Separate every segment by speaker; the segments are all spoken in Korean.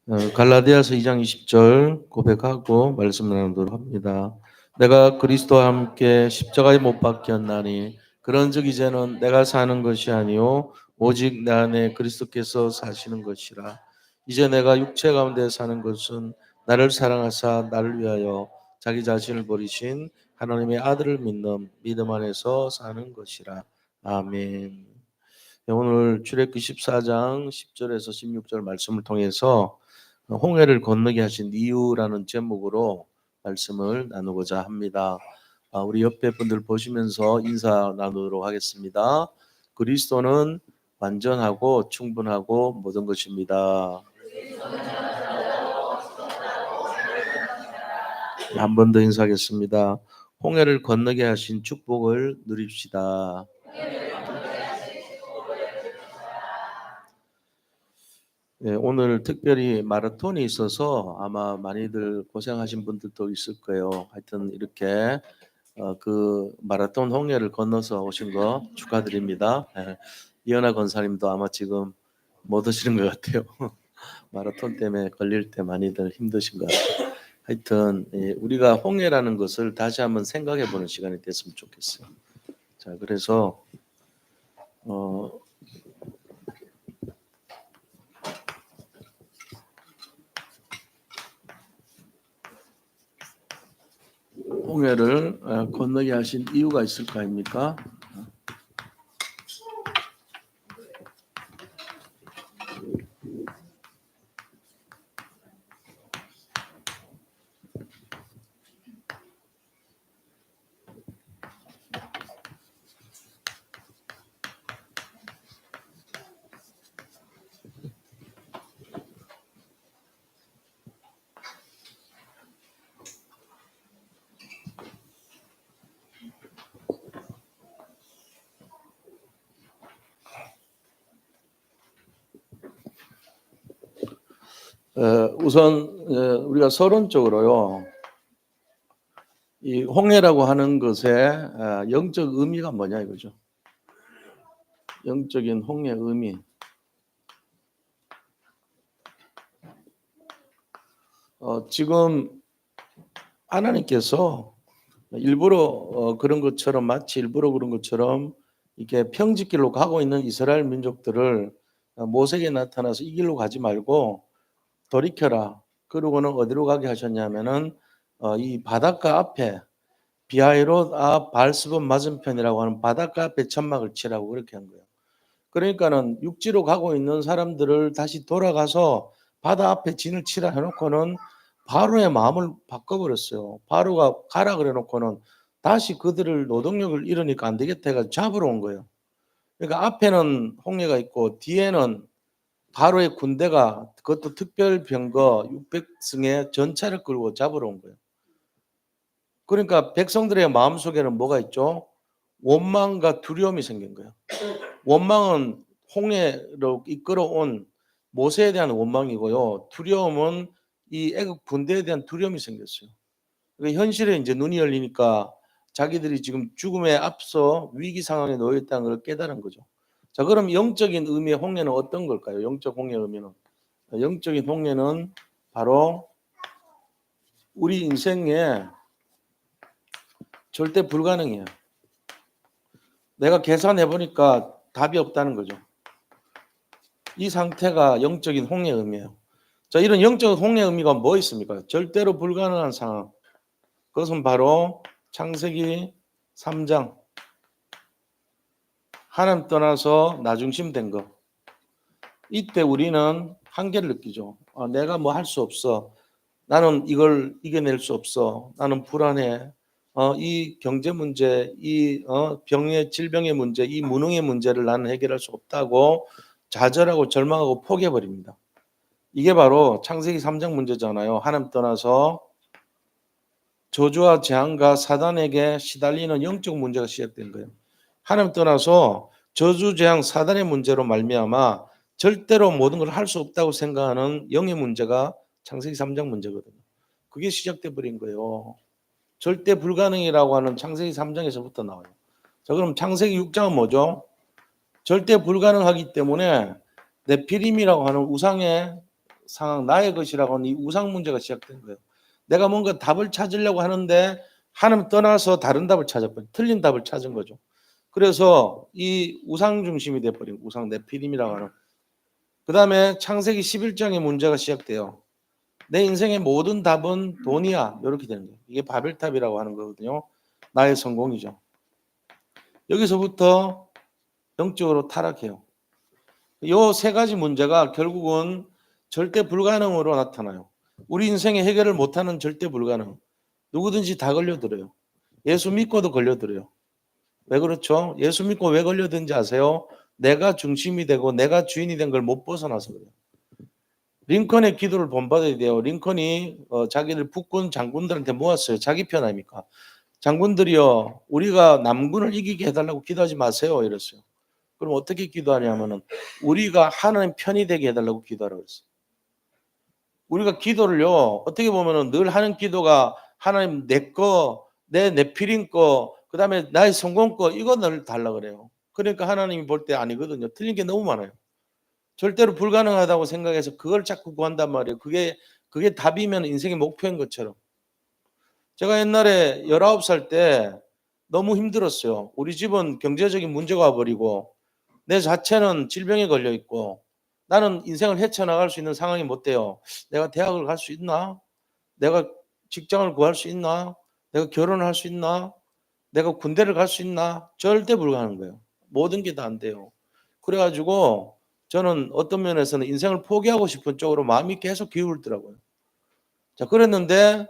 Speaker 1: 갈라디아서 2장 20절 고백하고 말씀 나누도록 합니다. 내가 그리스도와 함께 십자가에 못 박혔나니 그런즉 이제는 내가 사는 것이 아니요 오직 내 안에 그리스도께서 사시는 것이라. 이제 내가 육체 가운데 사는 것은 나를 사랑하사 나를 위하여 자기 자신을 버리신 하나님의 아들을 믿는 믿음 안에서 사는 것이라. 아멘. 오늘 출애굽기 14장 10절에서 16절 말씀을 통해서 홍해를 건너게 하신 이유라는 제목으로 말씀을 나누고자 합니다. 우리 옆에 분들 보시면서 인사 나누도록 하겠습니다. 그리스도는 완전하고 충분하고 모든 것입니다. 한 번 더 인사하겠습니다. 홍해를 건너게 하신 축복을 누립시다. 네, 오늘 특별히 마라톤이 있어서 아마 많이들 고생하신 분들도 있을 거예요. 하여튼 이렇게 그 마라톤 홍해를 건너서 오신 거 축하드립니다. 이현아 권사님도 아마 지금 못 오시는 것 같아요. 마라톤 때문에 걸릴 때 많이들 힘드신 것 같아요. 하여튼 우리가 홍해라는 것을 다시 한번 생각해 보는 시간이 됐으면 좋겠어요. 자, 그래서 홍해를 건너게 하신 이유가 있을 거 아닙니까? 우선 우리가 서론적으로요, 이 홍해라고 하는 것의 영적 의미가 뭐냐 이거죠. 영적인 홍해 의미. 지금 하나님께서 일부러 그런 것처럼, 마치 일부러 그런 것처럼 이렇게 평지길로 가고 있는 이스라엘 민족들을 모세에게 나타나서 이 길로 가지 말고 돌이켜라. 그러고는 어디로 가게 하셨냐면은 이 바닷가 앞에 비하이롯 앞 발스본 맞은편이라고 하는 바닷가 앞에 천막을 치라고 그렇게 한 거예요. 그러니까는 육지로 가고 있는 사람들을 다시 돌아가서 바다 앞에 진을 치라 해놓고는 바로의 마음을 바꿔버렸어요. 바로가 가라 그래놓고는 다시 그들을 노동력을 잃으니까 안 되겠다 해가지고 잡으러 온 거예요. 그러니까 앞에는 홍해가 있고 뒤에는 바로의 군대가, 그것도 특별병거 600승의 전차를 끌고 잡으러 온 거예요. 그러니까 백성들의 마음속에는 뭐가 있죠? 원망과 두려움이 생긴 거예요. 원망은 홍해로 이끌어온 모세에 대한 원망이고요. 두려움은 이 애국 군대에 대한 두려움이 생겼어요. 그러니까 현실에 이제 눈이 열리니까 자기들이 지금 죽음에 앞서 위기 상황에 놓여 있다는 걸 깨달은 거죠. 자, 그럼 영적인 의미의 홍해는 어떤 걸까요? 영적 홍해 의미는, 영적인 홍해는 바로 우리 인생에 절대 불가능해요. 내가 계산해 보니까 답이 없다는 거죠. 이 상태가 영적인 홍해 의미예요. 자, 이런 영적 홍해 의미가 뭐 있습니까? 절대로 불가능한 상황. 그것은 바로 창세기 3장. 하나님 떠나서 나 중심 된 거. 이때 우리는 한계를 느끼죠. 내가 뭐 할 수 없어. 나는 이걸 이겨낼 수 없어. 나는 불안해. 이 경제 문제, 이 병의 질병의 문제, 이 무능의 문제를 나는 해결할 수 없다고 좌절하고 절망하고 포기해 버립니다. 이게 바로 창세기 3장 문제잖아요. 하나님 떠나서 저주와 재앙과 사단에게 시달리는 영적 문제가 시작된 거예요. 하나님 떠나서 저주, 재앙, 사단의 문제로 말미암아 절대로 모든 걸 할 수 없다고 생각하는 영의 문제가 창세기 3장 문제거든요. 그게 시작돼 버린 거예요. 절대 불가능이라고 하는 창세기 3장에서부터 나와요. 자, 그럼 창세기 6장은 뭐죠? 절대 불가능하기 때문에 네피림이라고 하는 우상의 상황, 나의 것이라고 하는 이 우상 문제가 시작된 거예요. 내가 뭔가 답을 찾으려고 하는데 하나님 떠나서 다른 답을 찾아버린, 틀린 답을 찾은 거죠. 그래서 이 우상 중심이 돼버린 우상 네피림이라고 하는. 그 다음에 창세기 11장의 문제가 시작돼요. 내 인생의 모든 답은 돈이야. 이렇게 되는 거예요. 이게 바벨탑이라고 하는 거거든요. 나의 성공이죠. 여기서부터 영적으로 타락해요. 이 세 가지 문제가 결국은 절대 불가능으로 나타나요. 우리 인생의 해결을 못하는 절대 불가능. 누구든지 다 걸려들어요. 예수 믿고도 걸려들어요. 왜 그렇죠? 예수 믿고 왜 걸려든지 아세요? 내가 중심이 되고 내가 주인이 된 걸 못 벗어나서 그래요. 링컨의 기도를 본받아야 돼요. 링컨이 자기들 북군 장군들한테 모았어요. 자기 편 아닙니까? 장군들이요, 우리가 남군을 이기게 해달라고 기도하지 마세요 이랬어요. 그럼 어떻게 기도하냐면은 우리가 하나님 편이 되게 해달라고 기도하라고 했어요. 우리가 기도를요, 어떻게 보면은 늘 하는 기도가 하나님 내 거, 내 네피림 거, 그 다음에 나의 성공 거, 이거 늘 달라 그래요. 그러니까 하나님이 볼 때 아니거든요. 틀린 게 너무 많아요. 절대로 불가능하다고 생각해서 그걸 자꾸 구한단 말이에요. 그게 답이면 인생의 목표인 것처럼. 제가 옛날에 19살 때 너무 힘들었어요. 우리 집은 경제적인 문제가 와버리고 내 자체는 질병에 걸려 있고 나는 인생을 헤쳐나갈 수 있는 상황이 못 돼요. 내가 대학을 갈 수 있나? 내가 직장을 구할 수 있나? 내가 결혼을 할 수 있나? 내가 군대를 갈 수 있나? 절대 불가능한 거예요. 모든 게 다 안 돼요. 그래가지고 저는 어떤 면에서는 인생을 포기하고 싶은 쪽으로 마음이 계속 기울더라고요. 자, 그랬는데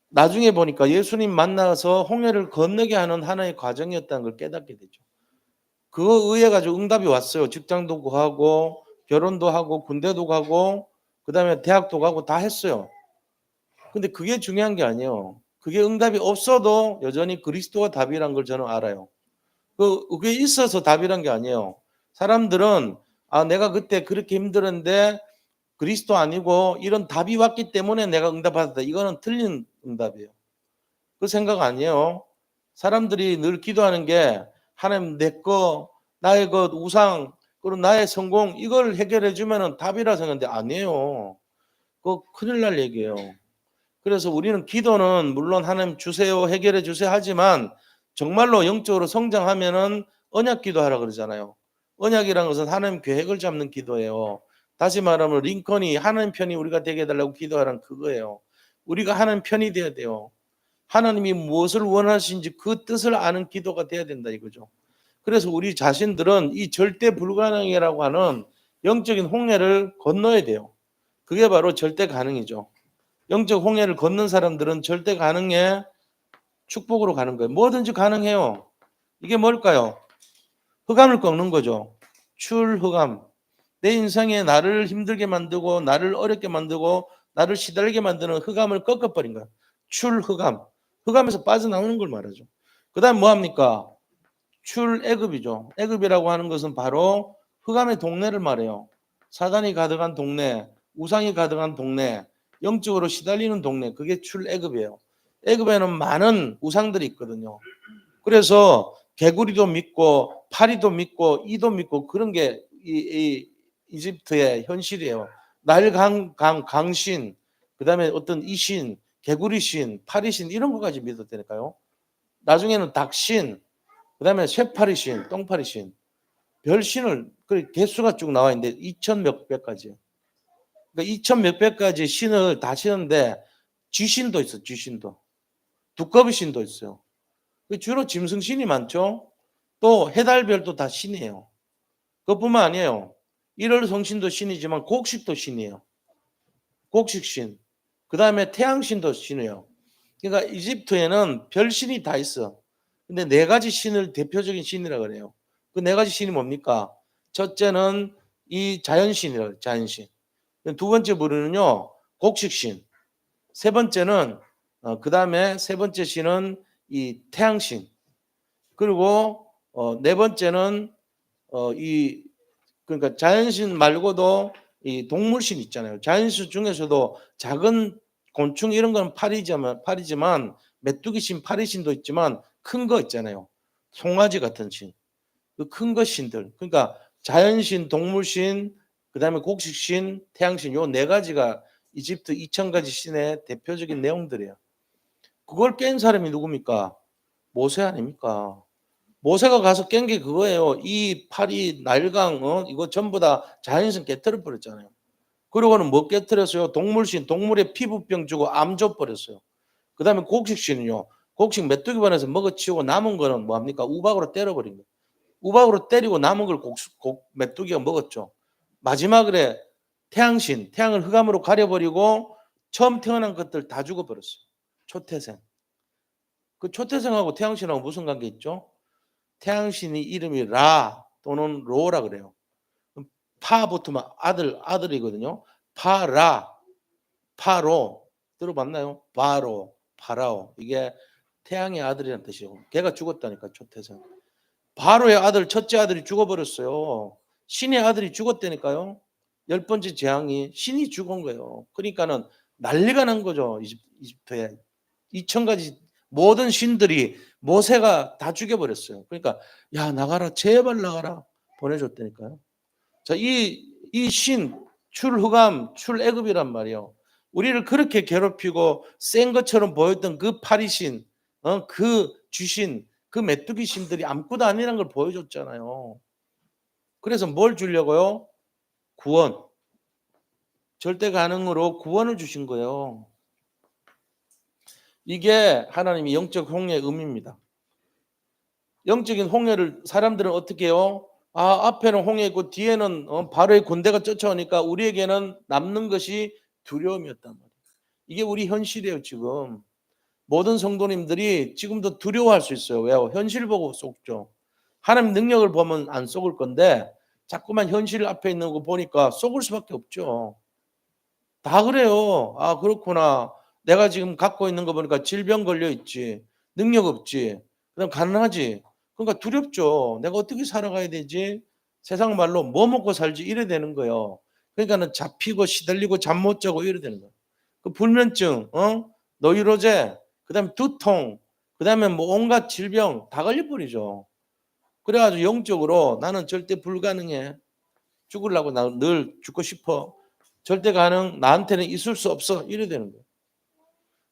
Speaker 1: 나중에 보니까 예수님 만나서 홍해를 건너게 하는 하나의 과정이었다는 걸 깨닫게 되죠. 그거 의해 가지고 응답이 왔어요. 직장도 구하고 결혼도 하고 군대도 가고 그다음에 대학도 가고 다 했어요. 근데 그게 중요한 게 아니에요. 그게 응답이 없어도 여전히 그리스도가 답이란 걸 저는 알아요. 그게 있어서 답이란 게 아니에요. 사람들은 내가 그때 그렇게 힘들었는데 그리스도 아니고 이런 답이 왔기 때문에 내가 응답받았다. 이거는 틀린 응답이에요. 그 생각 아니에요. 사람들이 늘 기도하는 게 하나님 내 거, 나의 것, 우상, 그리고 나의 성공 이걸 해결해 주면은 답이라 생각하는데 아니에요. 그거 큰일 날 얘기예요. 그래서 우리는 기도는 물론 하나님 주세요, 해결해 주세요 하지만 정말로 영적으로 성장하면은 언약 기도하라 그러잖아요. 언약이라는 것은 하나님 계획을 잡는 기도예요. 다시 말하면 링컨이 하나님 편이 우리가 되게 해달라고 기도하라는 그거예요. 우리가 하나님 편이 돼야 돼요. 하나님이 무엇을 원하시는지 그 뜻을 아는 기도가 돼야 된다 이거죠. 그래서 우리 자신들은 이 절대 불가능이라고 하는 영적인 홍해를 건너야 돼요. 그게 바로 절대 가능이죠. 영적 홍해를 걷는 사람들은 절대 가능에 축복으로 가는 거예요. 뭐든지 가능해요. 이게 뭘까요? 흑암을 꺾는 거죠. 출흑암. 내 인생에 나를 힘들게 만들고 나를 어렵게 만들고 나를 시달리게 만드는 흑암을 꺾어버린 거예요. 출흑암. 흑암에서 빠져나오는 걸 말하죠. 그 다음 뭐합니까? 출애굽이죠. 애굽이라고 하는 것은 바로 흑암의 동네를 말해요. 사단이 가득한 동네, 우상이 가득한 동네, 영적으로 시달리는 동네, 그게 출애굽이에요. 애굽에는 많은 우상들이 있거든요. 그래서 개구리도 믿고 파리도 믿고 이도 믿고 그런 게 이 이집트의 현실이에요. 강신, 그다음에 어떤 이신, 개구리신, 파리신 이런 것까지 믿어도 되니까요. 나중에는 닭신, 그다음에 쇠파리신, 똥파리신, 별신을 그 개수가 쭉 나와 있는데 2천 몇백 가지. 그러니까 2천 몇백 가지 신을 다 신는데 쥐신도 있어, 쥐신도. 두꺼비 신도 있어요. 주로 짐승신이 많죠. 또 해달별도 다 신이에요. 그것뿐만 아니에요. 일월성신도 신이지만 곡식도 신이에요. 곡식신. 그 다음에 태양신도 신이에요. 그러니까 이집트에는 별신이 다 있어. 근데 네 가지 신을 대표적인 신이라 그래요. 그 네 가지 신이 뭡니까? 첫째는 이 자연신이라고 해요. 자연신. 두 번째 부류는요. 곡식신. 세 번째는 그 다음에 세 번째 신은 이 태양신. 그리고 네 번째는 이 그러니까 자연신 말고도 이 동물신 있잖아요. 자연신 중에서도 작은 곤충 이런 건 파리지만 메뚜기신, 파리신도 있지만 큰 거 있잖아요. 송아지 같은 신. 그 큰 거 신들. 그러니까 자연신, 동물신, 그다음에 곡식신, 태양신 요 네 가지가 이집트 2000가지 신의 대표적인 내용들이에요. 그걸 깬 사람이 누굽니까? 모세 아닙니까? 모세가 가서 깬 게 그거예요. 이 파리, 나일강 이거 전부 다 자연신 깨뜨려 버렸잖아요. 그리고는 뭐 깨뜨렸어요? 동물신, 동물의 피부병 주고 암 줘 버렸어요. 그다음에 곡식신은요. 곡식 메뚜기 반에서 먹어치우고 남은 거는 뭐 합니까? 우박으로 때려 버린 거예요. 우박으로 때리고 남은 걸 메뚜기가 먹었죠. 마지막에 태양신, 태양을 흑암으로 가려버리고 처음 태어난 것들 다 죽어버렸어요. 초태생. 그 초태생하고 태양신하고 무슨 관계 있죠? 태양신이 이름이 라 또는 로라 그래요. 파 붙으면 아들이거든요. 파라, 파로 들어봤나요? 바로, 파라오. 이게 태양의 아들이라는 뜻이고 걔가 죽었다니까 초태생. 바로의 아들 첫째 아들이 죽어버렸어요. 신의 아들이 죽었다니까요. 10번째 재앙이 신이 죽은 거예요. 그러니까는 난리가 난 거죠. 이집트에 2000가지 모든 신들이 모세가 다 죽여버렸어요. 그러니까 야 나가라 제발 나가라 보내줬다니까요. 자, 이 신 출흑암 출애굽이란 말이에요. 우리를 그렇게 괴롭히고 센 것처럼 보였던 그 파리신, 그 쥐신, 그 메뚜기 신들이 아무것도 아니라는 걸 보여줬잖아요. 그래서 뭘 주려고요? 구원. 절대 가능으로 구원을 주신 거예요. 이게 하나님이 영적 홍해의 의미입니다. 영적인 홍해를 사람들은 어떻게 해요? 아, 앞에는 홍해 있고 뒤에는 바로의 군대가 쫓아오니까 우리에게는 남는 것이 두려움이었단 말이에요. 이게 우리 현실이에요, 지금. 모든 성도님들이 지금도 두려워할 수 있어요. 왜요? 현실 보고 속죠. 하나님 능력을 보면 안 속을 건데 자꾸만 현실 앞에 있는 거 보니까 속을 수밖에 없죠. 다 그래요. 아, 그렇구나. 내가 지금 갖고 있는 거 보니까 질병 걸려 있지. 능력 없지. 그다음 가난하지. 그러니까 두렵죠. 내가 어떻게 살아가야 되지? 세상 말로 뭐 먹고 살지 이래 되는 거예요. 그러니까는 잡히고 시들리고 잠 못 자고 이래 되는 거예요. 그 불면증, 노이로제, 그다음에 두통, 그다음에 뭐 온갖 질병 다 걸려버리죠. 그래가지고 영적으로 나는 절대 불가능해. 죽으려고 나 늘 죽고 싶어. 절대 가능, 나한테는 있을 수 없어. 이래 되는 거예요.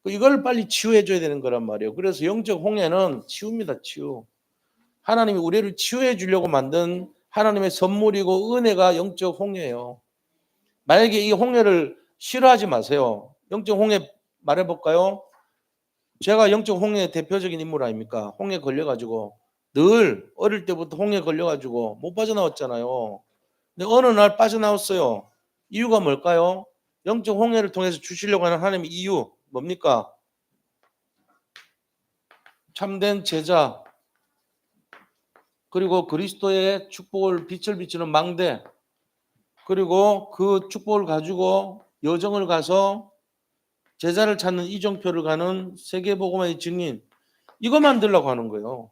Speaker 1: 이걸 빨리 치유해 줘야 되는 거란 말이에요. 그래서 영적 홍해는 치유입니다. 치유. 하나님이 우리를 치유해 주려고 만든 하나님의 선물이고 은혜가 영적 홍해예요. 만약에 이 홍해를 싫어하지 마세요. 영적 홍해 말해볼까요? 제가 영적 홍해의 대표적인 인물 아닙니까? 홍해 걸려가지고 늘 어릴 때부터 홍해 걸려가지고 못 빠져나왔잖아요. 근데 어느 날 빠져나왔어요. 이유가 뭘까요? 영적 홍해를 통해서 주시려고 하는 하나님의 이유 뭡니까? 참된 제자 그리고 그리스도의 축복을 빛을 비추는 망대 그리고 그 축복을 가지고 여정을 가서 제자를 찾는 이정표를 가는 세계복음화의 증인 이거 만들려고 하는 거예요.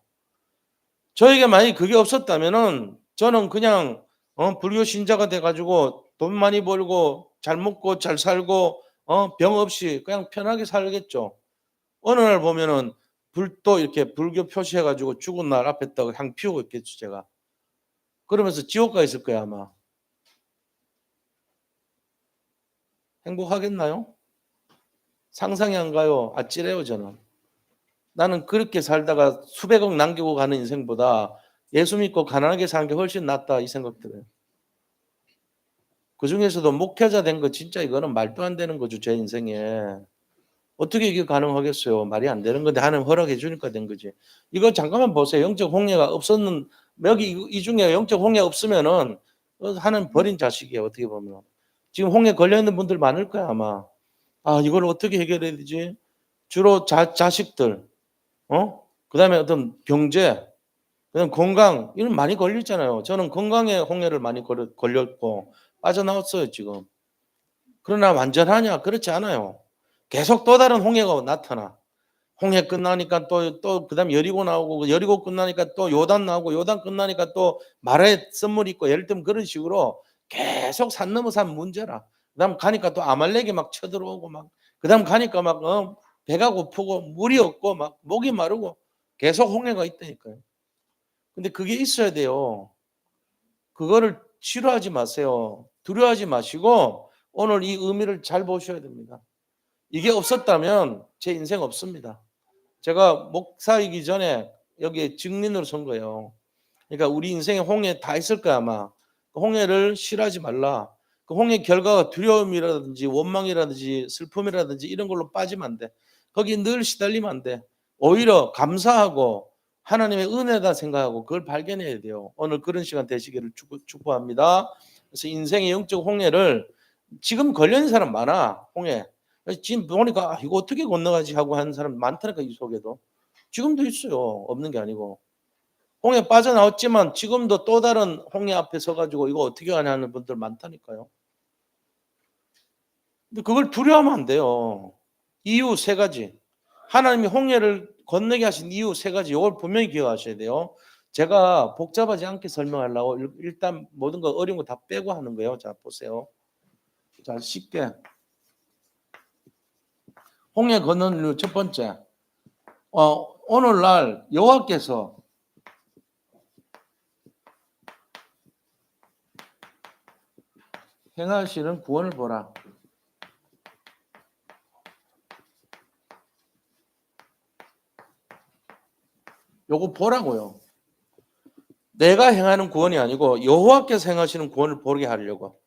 Speaker 1: 저에게 만약에 그게 없었다면은 저는 그냥 불교 신자가 돼가지고 돈 많이 벌고 잘 먹고 잘 살고 병 없이 그냥 편하게 살겠죠. 어느 날 보면은 불도 이렇게 불교 표시해가지고 죽은 날 앞에 딱 향 피우고 있겠죠 제가. 그러면서 지옥 가 있을 거야 아마. 행복하겠나요? 상상이 안 가요. 아찔해요 저는. 나는 그렇게 살다가 수백억 남기고 가는 인생보다 예수 믿고 가난하게 사는 게 훨씬 낫다 이 생각 들어요. 그중에서도 목회자 된 거 진짜 이거는 말도 안 되는 거죠 제 인생에. 어떻게 이게 가능하겠어요. 말이 안 되는 건데 하나님 허락해 주니까 된 거지. 이거 잠깐만 보세요. 영적 홍해가 없었는 여기 이 중에 영적 홍해 없으면은 하나님 버린 자식이에요. 어떻게 보면. 지금 홍해 걸려 있는 분들 많을 거야 아마. 아 이걸 어떻게 해결해야 되지? 주로 자식들, 그다음에 어떤 경제, 그다음 건강 이런 많이 걸리잖아요. 저는 건강에 홍해를 많이 걸렸고 빠져나왔어요 지금. 그러나 완전하냐? 그렇지 않아요. 계속 또 다른 홍해가 나타나. 홍해 끝나니까 또 그다음 여리고 나오고 여리고 끝나니까 또 요단 나오고 요단 끝나니까 또 마라의 썰물이 있고 예를 들면 그런 식으로 계속 산 넘어 산 문제라. 그다음 가니까 또 아말렉이 막 쳐들어오고 막 그다음 가니까 막 배가 고프고 물이 없고 막 목이 마르고 계속 홍해가 있다니까요. 근데 그게 있어야 돼요. 그거를 싫어하지 마세요. 두려워하지 마시고 오늘 이 의미를 잘 보셔야 됩니다. 이게 없었다면 제 인생 없습니다. 제가 목사이기 전에 여기에 증인으로 선 거예요. 그러니까 우리 인생에 홍해 다 있을 거야 아마. 그 홍해를 싫어하지 말라. 그 홍해 결과가 두려움이라든지 원망이라든지 슬픔이라든지 이런 걸로 빠지면 안 돼. 거기 늘 시달리면 안 돼. 오히려 감사하고 하나님의 은혜다 생각하고 그걸 발견해야 돼요. 오늘 그런 시간 되시기를 축복합니다. 그래서 인생의 영적 홍해를 지금 걸려 있는 사람 많아. 홍해. 지금 보니까 이거 어떻게 건너가지 하고 하는 사람 많다니까 이 속에도. 지금도 있어요. 없는 게 아니고. 홍해 빠져나왔지만 지금도 또 다른 홍해 앞에 서가지고 이거 어떻게 하냐 하는 분들 많다니까요. 근데 그걸 두려워하면 안 돼요. 이유 세 가지. 하나님이 홍해를 건너게 하신 이유 세 가지. 이걸 분명히 기억하셔야 돼요. 제가 복잡하지 않게 설명하려고 일단 모든 거 어려운 거 다 빼고 하는 거예요. 자 보세요. 자 쉽게. 홍해 건너는 이유 첫 번째. 오늘날 여호와께서 행하시는 구원을 보라. 요거 보라고요. 내가 행하는 구원이 아니고 여호와께서 행하시는 구원을 보게 하려고.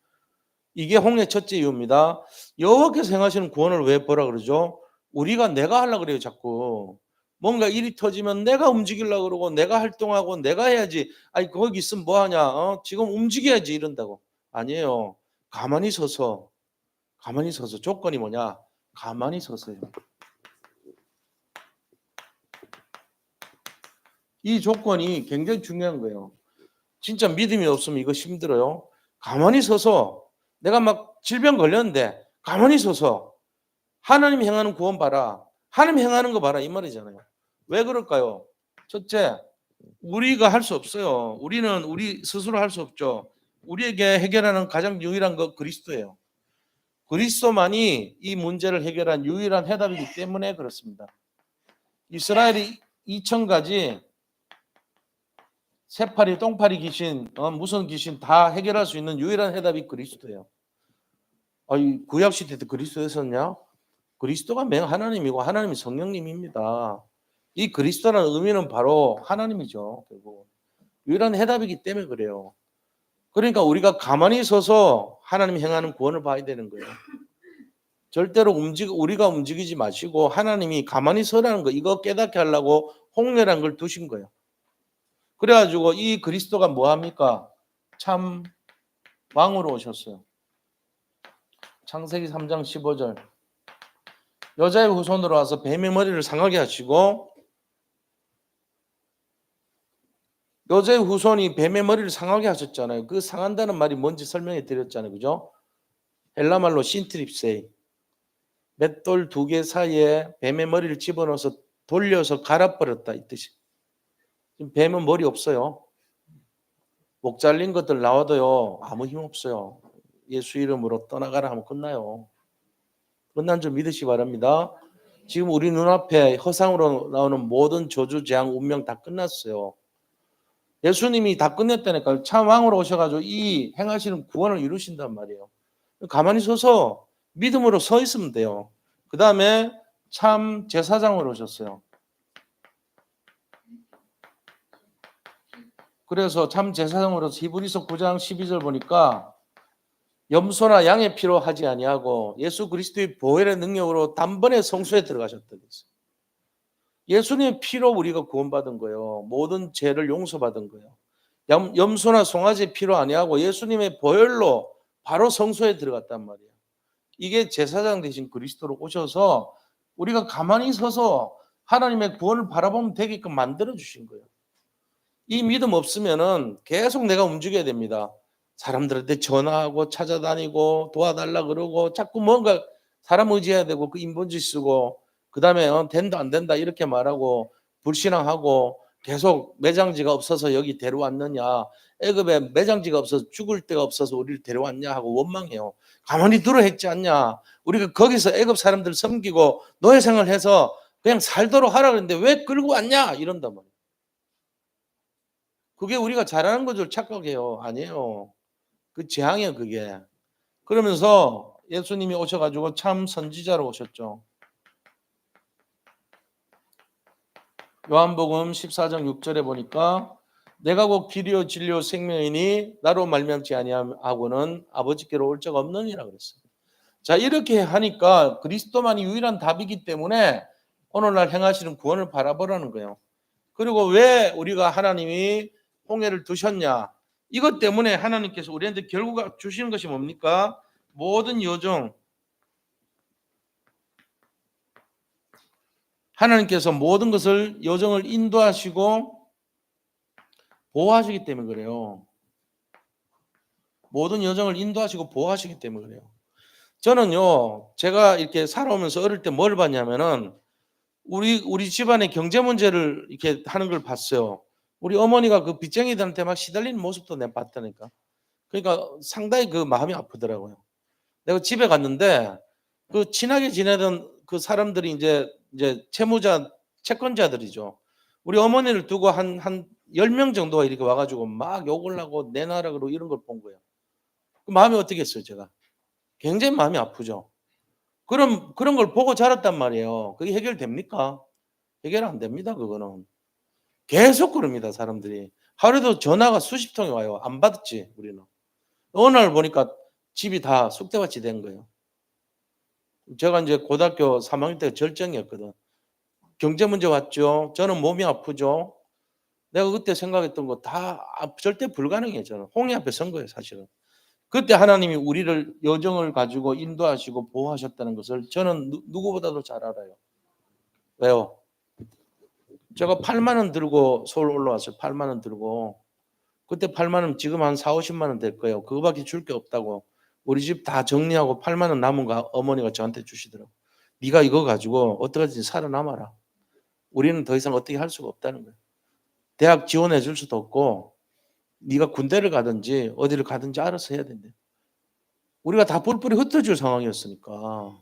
Speaker 1: 이게 홍해 첫째 이유입니다. 여호와께서 행하시는 구원을 왜 보라 그러죠? 우리가 내가 하려고 그래요 자꾸. 뭔가 일이 터지면 내가 움직이려고 그러고 내가 활동하고 내가 해야지. 아니 거기 있으면 뭐하냐. 지금 움직여야지 이런다고. 아니에요. 가만히 서서 조건이 뭐냐? 가만히 서서요. 이 조건이 굉장히 중요한 거예요. 진짜 믿음이 없으면 이거 힘들어요. 가만히 서서 내가 막 질병 걸렸는데 가만히 서서 하나님 행하는 구원 봐라. 하나님 행하는 거 봐라 이 말이잖아요. 왜 그럴까요? 첫째, 우리가 할 수 없어요. 우리는 우리 스스로 할 수 없죠. 우리에게 해결하는 가장 유일한 거 그리스도예요. 그리스도만이 이 문제를 해결한 유일한 해답이기 때문에 그렇습니다. 이스라엘이 2000가지 새파리, 똥파리 귀신, 무슨 귀신 다 해결할 수 있는 유일한 해답이 그리스도예요. 구약 시대 때 그리스도였었냐? 그리스도가 하나님이고 하나님이 성령님입니다. 이 그리스도라는 의미는 바로 하나님이죠. 결국 유일한 해답이기 때문에 그래요. 그러니까 우리가 가만히 서서 하나님 행하는 구원을 봐야 되는 거예요. 절대로 우리가 움직이지 마시고 하나님이 가만히 서라는 거 이거 깨닫게 하려고 홍해라는 걸 두신 거예요. 그래가지고 이 그리스도가 뭐합니까? 참 왕으로 오셨어요. 창세기 3장 15절. 여자의 후손으로 와서 뱀의 머리를 상하게 하시고 여자의 후손이 뱀의 머리를 상하게 하셨잖아요. 그 상한다는 말이 뭔지 설명해 드렸잖아요. 그죠? 헬라말로 신트립세이. 맷돌 두 개 사이에 뱀의 머리를 집어넣어서 돌려서 갈아버렸다 이 뜻이. 지금 뱀은 머리 없어요. 목 잘린 것들 나와도요 아무 힘 없어요. 예수 이름으로 떠나가라 하면 끝나요. 끝난 줄 믿으시기 바랍니다. 지금 우리 눈앞에 허상으로 나오는 모든 저주, 재앙, 운명 다 끝났어요. 예수님이 다 끝냈다니까요. 참 왕으로 오셔가지고 이 행하시는 구원을 이루신단 말이에요. 가만히 서서 믿음으로 서 있으면 돼요. 그 다음에 참 제사장으로 오셨어요. 그래서 참 제사장으로서 히브리서 9장 12절 보니까 염소나 양의 피로 하지 아니하고 예수 그리스도의 보혈의 능력으로 단번에 성소에 들어가셨다 그랬어요. 예수님의 피로 우리가 구원받은 거예요. 모든 죄를 용서받은 거예요. 염소나 송아지 피로 아니하고 예수님의 보혈로 바로 성소에 들어갔단 말이에요. 이게 제사장 대신 그리스도로 오셔서 우리가 가만히 서서 하나님의 구원을 바라보면 되게끔 만들어 주신 거예요. 이 믿음 없으면은 계속 내가 움직여야 됩니다. 사람들한테 전화하고 찾아다니고 도와달라 그러고 자꾸 뭔가 사람 의지해야 되고 그 인본주의 쓰고 그다음에 된다 안 된다 이렇게 말하고 불신앙하고 계속 매장지가 없어서 여기 데려왔느냐 애굽에 매장지가 없어서 죽을 데가 없어서 우리를 데려왔냐 하고 원망해요. 가만히 들어 했지 않냐. 우리가 거기서 애굽 사람들 섬기고 노예생활 해서 그냥 살도록 하라 그랬는데 왜 끌고 왔냐 이런단 말이에요. 그게 우리가 잘하는 것 줄 착각해요. 아니에요. 그 재앙이에요 그게. 그러면서 예수님이 오셔가지고 참 선지자로 오셨죠. 요한복음 14장 6절에 보니까 내가 곧 길이요 진리요 생명이니 나로 말미암지 아니하고는 아버지께로 올 자가 없느니라 그랬어요. 자, 이렇게 하니까 그리스도만이 유일한 답이기 때문에 오늘날 행하시는 구원을 바라보라는 거예요. 그리고 왜 우리가 하나님이 홍해를 두셨냐? 이것 때문에 하나님께서 우리한테 결국 주시는 것이 뭡니까? 모든 여정, 하나님께서 모든 것을 여정을 인도하시고 보호하시기 때문에 그래요. 모든 여정을 인도하시고 보호하시기 때문에 그래요. 저는요, 제가 이렇게 살아오면서 어릴 때 뭘 봤냐면은 우리 집안의 경제 문제를 이렇게 하는 걸 봤어요. 우리 어머니가 그 빚쟁이들한테 막 시달리는 모습도 내가 봤다니까. 그러니까 상당히 그 마음이 아프더라고요. 내가 집에 갔는데 그 친하게 지내던 그 사람들이 이제 채권자들이죠. 우리 어머니를 두고 한 10명 정도가 이렇게 와가지고 막 욕을 하고 내놔라 그러고 이런 걸 본 거예요. 그 마음이 어떻겠어요, 제가? 굉장히 마음이 아프죠. 그런 걸 보고 자랐단 말이에요. 그게 해결됩니까? 해결 안 됩니다, 그거는. 계속 그럽니다, 사람들이. 하루에도 전화가 수십 통이 와요. 안 받았지, 우리는. 어느 날 보니까 집이 다 쑥대밭이 된 거예요. 제가 이제 고등학교 3학년 때 절정이었거든. 경제 문제 왔죠. 저는 몸이 아프죠. 내가 그때 생각했던 거 다 절대 불가능해요, 저는. 홍해 앞에 선 거예요, 사실은. 그때 하나님이 우리를 여정을 가지고 인도하시고 보호하셨다는 것을 저는 누구보다도 잘 알아요. 왜요? 제가 8만 원 들고 서울 올라왔어요. 8만 원 들고. 그때 8만 원 지금 한 4, 50만 원 될 거예요. 그거밖에 줄 게 없다고. 우리 집 다 정리하고 8만 원 남은 거 어머니가 저한테 주시더라고. 네가 이거 가지고 어떻게든지 살아남아라. 우리는 더 이상 어떻게 할 수가 없다는 거예요. 대학 지원해 줄 수도 없고 네가 군대를 가든지 어디를 가든지 알아서 해야 된대. 우리가 다 뿔뿔이 흩어질 상황이었으니까.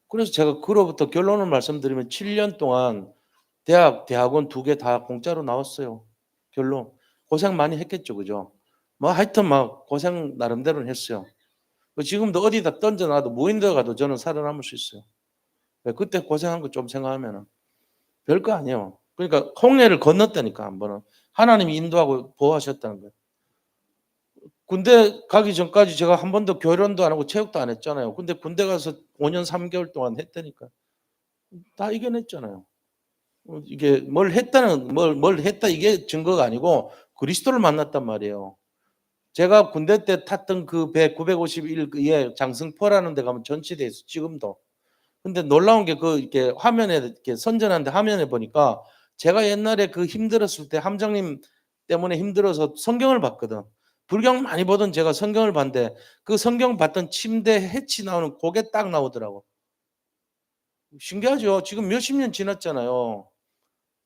Speaker 1: 그래서 제가 그로부터 결론을 말씀드리면 7년 동안 대학원 2개 다 공짜로 나왔어요. 결론. 고생 많이 했겠죠. 그죠? 뭐 하여튼 막 고생 나름대로는 했어요. 지금도 어디다 던져놔도 무인도에 가도 저는 살아남을 수 있어요. 그때 고생한 거 좀 생각하면 별거 아니에요. 그러니까 홍해를 건넜다니까 한 번은. 하나님이 인도하고 보호하셨다는 거예요. 군대 가기 전까지 제가 한 번도 교련도 안 하고 체육도 안 했잖아요. 근데 군대 가서 5년 3개월 동안 했다니까. 다 이겨냈잖아요. 이게 뭘 했다 이게 증거가 아니고 그리스도를 만났단 말이에요. 제가 군대 때 탔던 그 배 951의 장승포라는 데 가면 전시돼 있어 지금도. 근데 놀라운 게 그 이렇게 화면에 이렇게 선전하는데 화면에 보니까 제가 옛날에 그 힘들었을 때 함장님 때문에 힘들어서 성경을 봤거든. 불경 많이 보던 제가 성경을 봤는데 그 성경 봤던 침대 해치 나오는 그게 딱 나오더라고. 신기하죠. 지금 몇십 년 지났잖아요.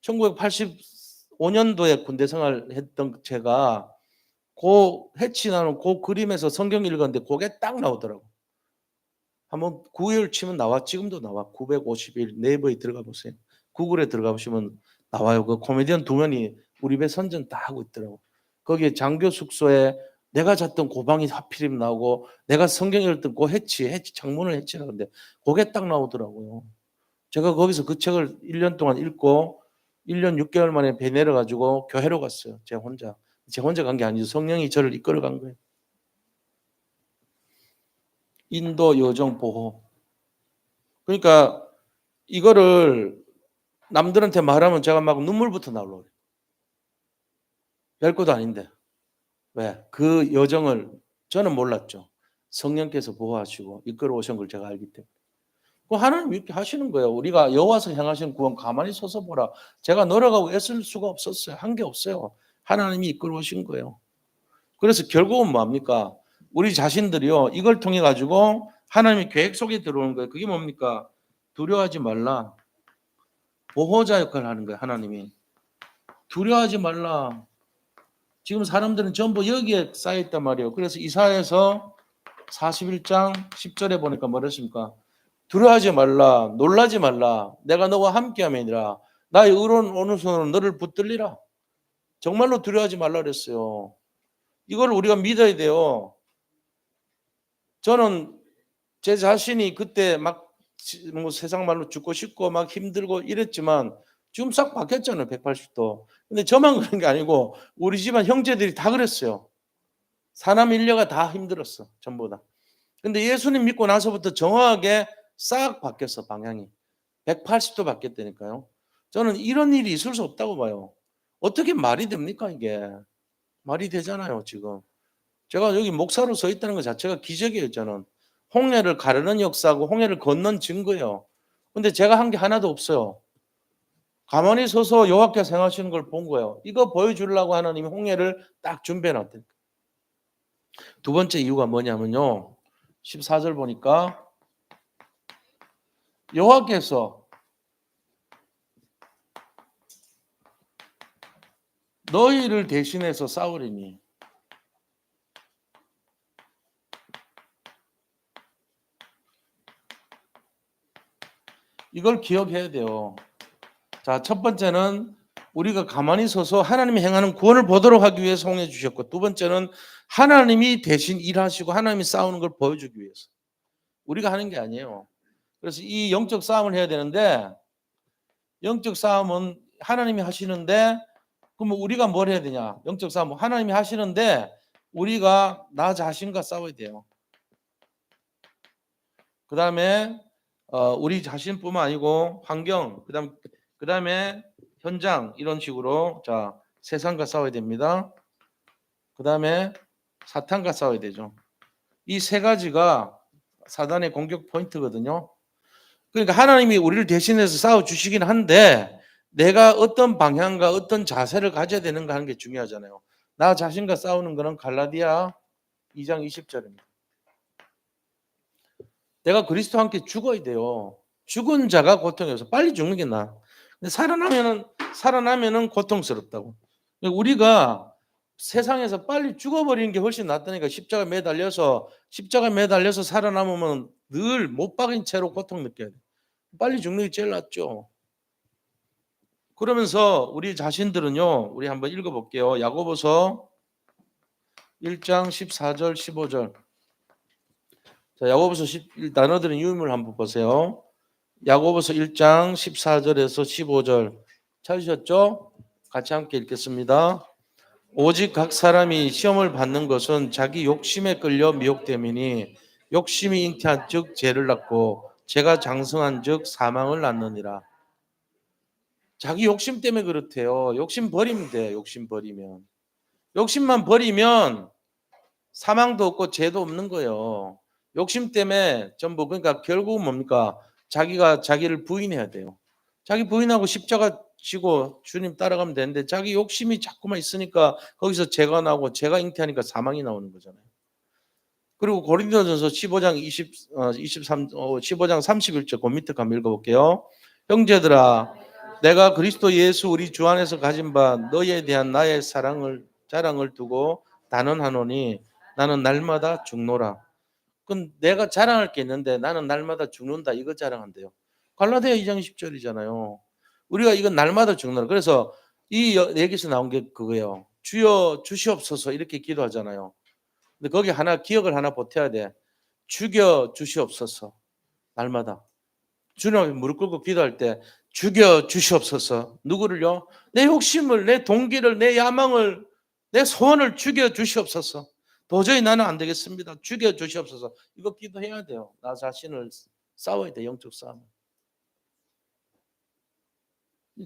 Speaker 1: 1985년도에 군대 생활했던 제가 그 해치 나오는 그 그림에서 성경 읽었는데 그게 딱 나오더라고. 한번 구글 치면 나와. 지금도 나와. 951 네이버에 들어가 보세요. 구글에 들어가 보시면 나와요. 그 코미디언 2명이 우리 배 선전 다 하고 있더라고. 거기에 장교 숙소에 내가 잤던 고방이 하필이면 나오고 내가 성경 읽었던 그 해치 창문을 해치라는데 그게 딱 나오더라고요. 제가 거기서 그 책을 1년 동안 읽고 1년 6개월 만에 배 내려가지고 교회로 갔어요. 제 혼자 간 게 아니죠. 성령이 저를 이끌어 간 거예요. 인도 여정 보호. 그러니까 이거를 남들한테 말하면 제가 막 눈물부터 나오려고 그래요. 별것도 아닌데. 왜? 그 여정을 저는 몰랐죠. 성령께서 보호하시고 이끌어 오신 걸 제가 알기 때문에. 그 하나님 이렇게 하시는 거예요. 우리가 여호와서 향하시는 구원 가만히 서서 보라. 제가 노력하고 애쓸 수가 없었어요. 한 게 없어요. 하나님이 이끌어 오신 거예요. 그래서 결국은 뭡니까? 우리 자신들이요. 이걸 통해 가지고 하나님의 계획 속에 들어오는 거예요. 그게 뭡니까? 두려워하지 말라. 보호자 역할을 하는 거예요. 하나님이. 두려워하지 말라. 지금 사람들은 전부 여기에 쌓여있단 말이에요. 그래서 이사야에서 41장 10절에 보니까 뭐랬습니까? 두려워하지 말라. 놀라지 말라. 내가 너와 함께함이니라. 나의 의로운 오는 손으로 너를 붙들리라. 정말로 두려워하지 말라 그랬어요. 이걸 우리가 믿어야 돼요. 저는 제 자신이 그때 막 뭐 세상 말로 죽고 싶고 막 힘들고 이랬지만 지금 싹 바뀌었잖아요, 180도. 근데 저만 그런 게 아니고 우리 집안 형제들이 다 그랬어요. 사남 일녀가 다 힘들었어, 전부 다. 근데 예수님 믿고 나서부터 정확하게 싹 바뀌었어, 방향이. 180도 바뀌었다니까요. 저는 이런 일이 있을 수 없다고 봐요. 어떻게 말이 됩니까, 이게? 말이 되잖아요, 지금. 제가 여기 목사로 서 있다는 것 자체가 기적이에요, 저는. 홍해를 가르는 역사하고 홍해를 건넌 증거예요. 근데 제가 한 게 하나도 없어요. 가만히 서서 여호와께서 행하시는 걸 본 거예요. 이거 보여주려고 하나님이 홍해를 딱 준비해 놨다니까. 두 번째 이유가 뭐냐면요. 14절 보니까 여호와께서 너희를 대신해서 싸우리니. 이걸 기억해야 돼요. 자, 첫 번째는 우리가 가만히 서서 하나님이 행하는 구원을 보도록 하기 위해서 홍해 주셨고, 두 번째는 하나님이 대신 일하시고 하나님이 싸우는 걸 보여주기 위해서. 우리가 하는 게 아니에요. 그래서 이 영적 싸움을 해야 되는데, 영적 싸움은 하나님이 하시는데, 그러면 우리가 뭘 해야 되냐? 영적 싸움은 하나님이 하시는데 우리가 나 자신과 싸워야 돼요. 그 다음에 우리 자신뿐만 아니고 환경, 그다음에 현장, 이런 식으로 자 세상과 싸워야 됩니다. 그 다음에 사탄과 싸워야 되죠. 이 세 가지가 사단의 공격 포인트거든요. 그러니까 하나님이 우리를 대신해서 싸워 주시긴 한데 내가 어떤 방향과 어떤 자세를 가져야 되는가 하는 게 중요하잖아요. 나 자신과 싸우는 거는 갈라디아 2장 20절입니다. 내가 그리스도와 함께 죽어야 돼요. 죽은 자가 고통이어서 빨리 죽는 게 나아. 근데 살아나면은 고통스럽다고. 우리가 세상에서 빨리 죽어버리는 게 훨씬 낫다니까. 십자가 매달려서 살아남으면 늘 못 박인 채로 고통 느껴야 돼. 빨리 죽는 게 제일 낫죠. 그러면서 우리 자신들은요, 우리 한번 읽어볼게요. 야고보서 1장 14절 15절. 자, 야고보서 단어들은 유물 한번 보세요. 야고보서 1장 14절에서 15절 찾으셨죠? 같이 함께 읽겠습니다. 오직 각 사람이 시험을 받는 것은 자기 욕심에 끌려 미혹됨이니 욕심이 잉태한 즉 죄를 낳고 죄가 장성한 즉 사망을 낳느니라. 자기 욕심 때문에 그렇대요. 욕심 버리면 돼. 욕심만 버리면 사망도 없고 죄도 없는 거예요. 욕심 때문에 전부, 그러니까 결국은 뭡니까? 자기가 자기를 부인해야 돼요. 자기 부인하고 십자가 지고 주님 따라가면 되는데 자기 욕심이 자꾸만 있으니까 거기서 죄가 나오고 죄가 잉태하니까 사망이 나오는 거잖아요. 그리고 고린도전서 15장 15장 31절 그 밑에 한번 읽어볼게요. 형제들아, 내가 그리스도 예수 우리 주 안에서 가진 바 너희에 대한 나의 자랑을 두고 단언하노니 나는 날마다 죽노라. 그건 내가 자랑할 게 있는데 나는 날마다 죽는다, 이거 자랑한대요. 갈라디아 2장 10절이잖아요. 우리가 이건 날마다 죽노라. 그래서 이 얘기에서 나온 게 그거예요. 주여 주시옵소서 이렇게 기도하잖아요. 근데 거기 기억을 하나 보태야 돼. 죽여 주시옵소서. 날마다. 주님 앞에 무릎 꿇고 기도할 때 죽여 주시옵소서. 누구를요? 내 욕심을, 내 동기를, 내 야망을, 내 소원을 죽여 주시옵소서. 도저히 나는 안 되겠습니다. 죽여 주시옵소서. 이거 기도해야 돼요. 나 자신을 싸워야 돼. 영적 싸움.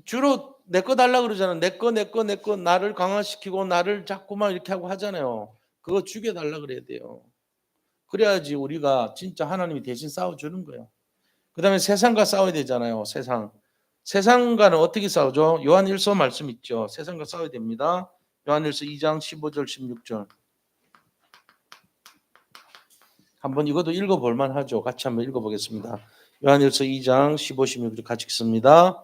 Speaker 1: 주로 내 거 달라 그러잖아. 내 거 나를 강화시키고 나를 자꾸만 이렇게 하고 하잖아요. 그거 죽여 달라 그래야 돼요. 그래야지 우리가 진짜 하나님이 대신 싸워주는 거예요. 그 다음에 세상과 싸워야 되잖아요. 세상과는 어떻게 싸우죠? 요한일서 말씀 있죠. 세상과 싸워야 됩니다. 요한일서 2장 15절 16절. 한번 이것도 읽어볼 만하죠. 같이 한번 읽어보겠습니다. 요한일서 2장 15, 16절 같이 읽습니다.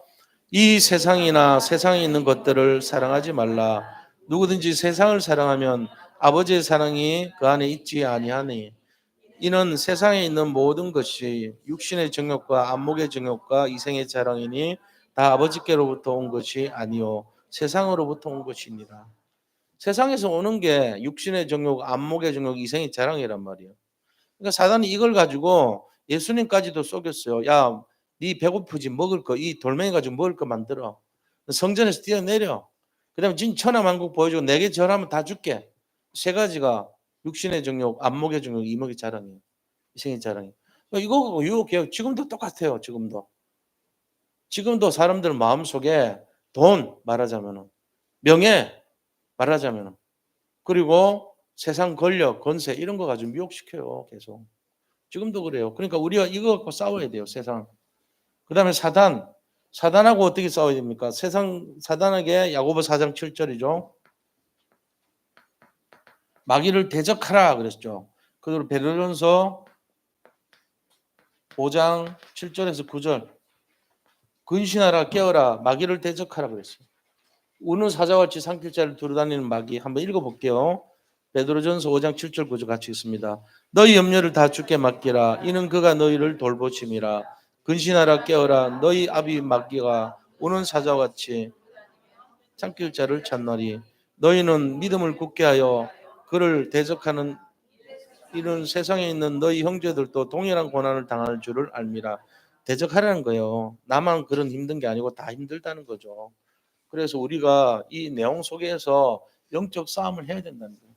Speaker 1: 이 세상이나 세상에 있는 것들을 사랑하지 말라. 누구든지 세상을 사랑하면 아버지의 사랑이 그 안에 있지 아니하니 이는 세상에 있는 모든 것이 육신의 정욕과 안목의 정욕과 이생의 자랑이니 다 아버지께로부터 온 것이 아니요 세상으로부터 온 것이니라. 세상에서 오는 게 육신의 정욕, 안목의 정욕, 이생의 자랑이란 말이에요. 그러니까 사단이 이걸 가지고 예수님까지도 속였어요. 야, 네 배고프지 먹을 거, 이 돌멩이 가지고 먹을 거 만들어. 성전에서 뛰어내려. 그다음에 진 천하만국 보여주고 내게 절하면 다 줄게. 세 가지가 육신의 정욕, 안목의 정욕, 이목의 자랑이에요. 이생의 자랑이에요. 이거 유혹해요. 지금도 똑같아요. 지금도 사람들 마음속에 돈 말하자면은 명예 말하자면은 그리고 세상 권력, 권세 이런 거 가지고 미혹시켜요. 계속. 지금도 그래요. 그러니까 우리가 이거 갖고 싸워야 돼요. 세상. 그다음에 사단. 사단하고 어떻게 싸워야 됩니까? 사단에게 야고보 4장 7절이죠. 마귀를 대적하라 그랬죠. 그리고 베드로전서 5장 7절에서 9절. 근신하라 깨어라 마귀를 대적하라 그랬어요. 우는 사자같이 산길자를 두루다니는 마귀 한번 읽어볼게요. 베드로전서 5장 7절 9절 같이 읽습니다. 너희 염려를 다 주께 맡기라. 이는 그가 너희를 돌보심이라. 근신하라 깨어라. 너희 아비 마귀가 우는 사자같이 산길자를 찾나니 너희는 믿음을 굳게 하여 그를 대적하는 이런 세상에 있는 너희 형제들도 동일한 고난을 당할 줄을 알미라. 대적하라는 거예요. 나만 그런 힘든 게 아니고 다 힘들다는 거죠. 그래서 우리가 이 내용 속에서 영적 싸움을 해야 된다는 거예요.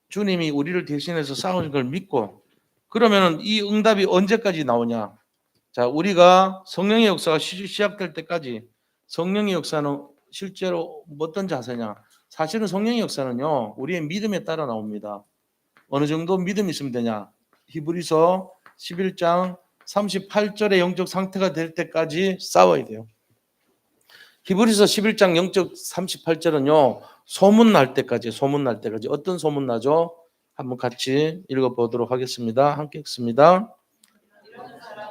Speaker 1: 주님이 우리를 대신해서 싸우는 걸 믿고 그러면은 이 응답이 언제까지 나오냐? 자, 우리가 성령의 역사가 시작될 때까지 성령의 역사는 실제로 어떤 자세냐? 사실은 성령의 역사는요, 우리의 믿음에 따라 나옵니다. 어느 정도 믿음이 있으면 되냐? 히브리서 11장 38절의 영적 상태가 될 때까지 싸워야 돼요. 히브리서 11장 영적 38절은요. 소문 날 때까지 어떤 소문 나죠? 한번 같이 읽어보도록 하겠습니다. 함께 읽습니다.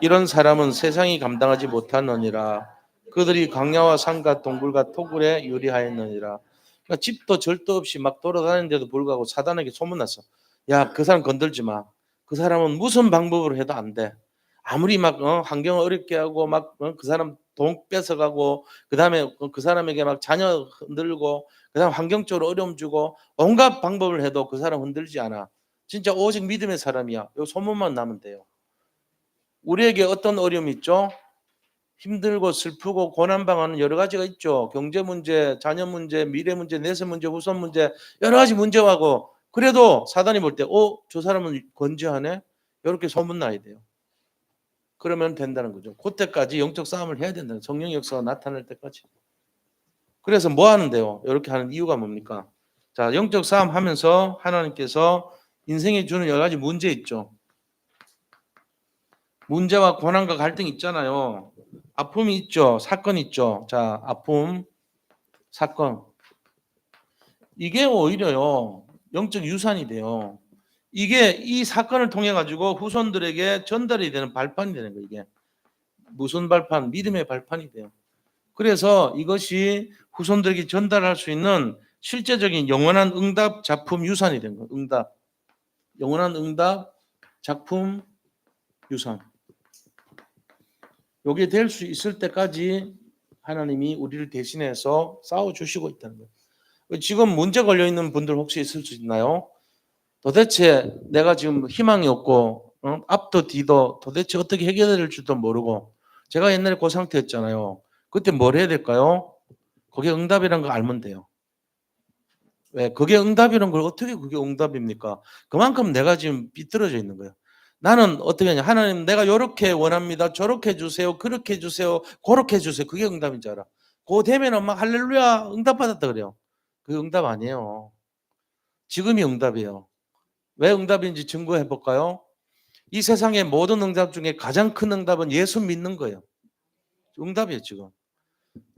Speaker 1: 이런 사람은 세상이 감당하지 못하느니라. 그들이 광야와 산과 동굴과 토굴에 유리하였느니라. 그러니까 집도 절도 없이 막 돌아다니는데도 불구하고 사단에게 소문났어. 야, 그 사람 건들지 마. 그 사람은 무슨 방법으로 해도 안 돼. 아무리 막 환경을 어렵게 하고 막 그 사람 돈 뺏어가고 그다음에 그 사람에게 막 자녀 흔들고 그다음 환경적으로 어려움 주고 온갖 방법을 해도 그 사람 흔들지 않아. 진짜 오직 믿음의 사람이야. 요 소문만 나면 돼요. 우리에게 어떤 어려움이 있죠? 힘들고 슬프고 고난당하는 여러 가지가 있죠. 경제 문제, 자녀 문제, 미래 문제, 내세 문제, 후손 문제 여러 가지 문제하고 그래도 사단이 볼 때 저 사람은 건재하네? 이렇게 소문나야 돼요. 그러면 된다는 거죠. 그때까지 영적 싸움을 해야 된다는 성령 역사가 나타날 때까지. 그래서 뭐 하는데요? 이렇게 하는 이유가 뭡니까? 자, 영적 싸움 하면서 하나님께서 인생에 주는 여러 가지 문제 있죠. 문제와 고난과 갈등이 있잖아요. 아픔이 있죠. 사건이 있죠. 자, 아픔, 사건. 이게 오히려요. 영적 유산이 돼요. 이게 이 사건을 통해 가지고 후손들에게 전달이 되는 발판이 되는 거예요. 이게. 무슨 발판? 믿음의 발판이 돼요. 그래서 이것이 후손들에게 전달할 수 있는 실제적인 영원한 응답 작품 유산이 된 거예요. 응답. 영원한 응답 작품 유산. 요게 될 수 있을 때까지 하나님이 우리를 대신해서 싸워주시고 있다는 거예요. 지금 문제 걸려 있는 분들 혹시 있을 수 있나요? 도대체 내가 지금 희망이 없고 앞도 뒤도 도대체 어떻게 해결될 줄도 모르고 제가 옛날에 그 상태였잖아요. 그때 뭘 해야 될까요? 그게 응답이라는 걸 알면 돼요. 왜? 그게 응답이라는 걸 어떻게 그게 응답입니까? 그만큼 내가 지금 삐뚤어져 있는 거예요. 나는 어떻게 하냐. 하나님 내가 이렇게 원합니다. 저렇게 해주세요. 그렇게 해주세요. 그렇게 해주세요. 그게 응답인 줄 알아. 그거 되면은 막 할렐루야 응답받았다 그래요. 그게 응답 아니에요. 지금이 응답이에요. 왜 응답인지 증거해 볼까요? 이 세상의 모든 응답 중에 가장 큰 응답은 예수 믿는 거예요. 응답이에요 지금.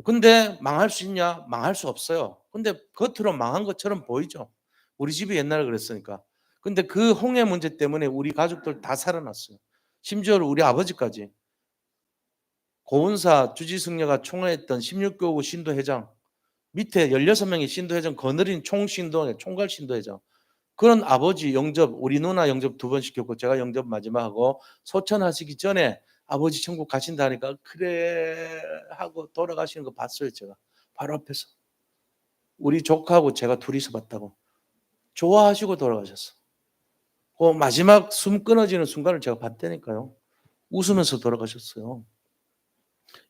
Speaker 1: 근데 망할 수 있냐? 망할 수 없어요. 근데 겉으로 망한 것처럼 보이죠. 우리 집이 옛날에 그랬으니까. 근데 그 홍해 문제 때문에 우리 가족들 다 살아났어요. 심지어 우리 아버지까지. 고은사 주지승려가 총회했던 16교구 신도회장 밑에 16명의 신도회장 거느린 총괄 신도회장 그런 아버지 영접 우리 누나 영접 2번 시켰고 제가 영접 마지막 하고 소천하시기 전에 아버지 천국 가신다니까 그래 하고 돌아가시는 거 봤어요 제가 바로 앞에서 우리 조카하고 제가 둘이서 봤다고 좋아하시고 돌아가셨어. 그 마지막 숨 끊어지는 순간을 제가 봤다니까요. 웃으면서 돌아가셨어요.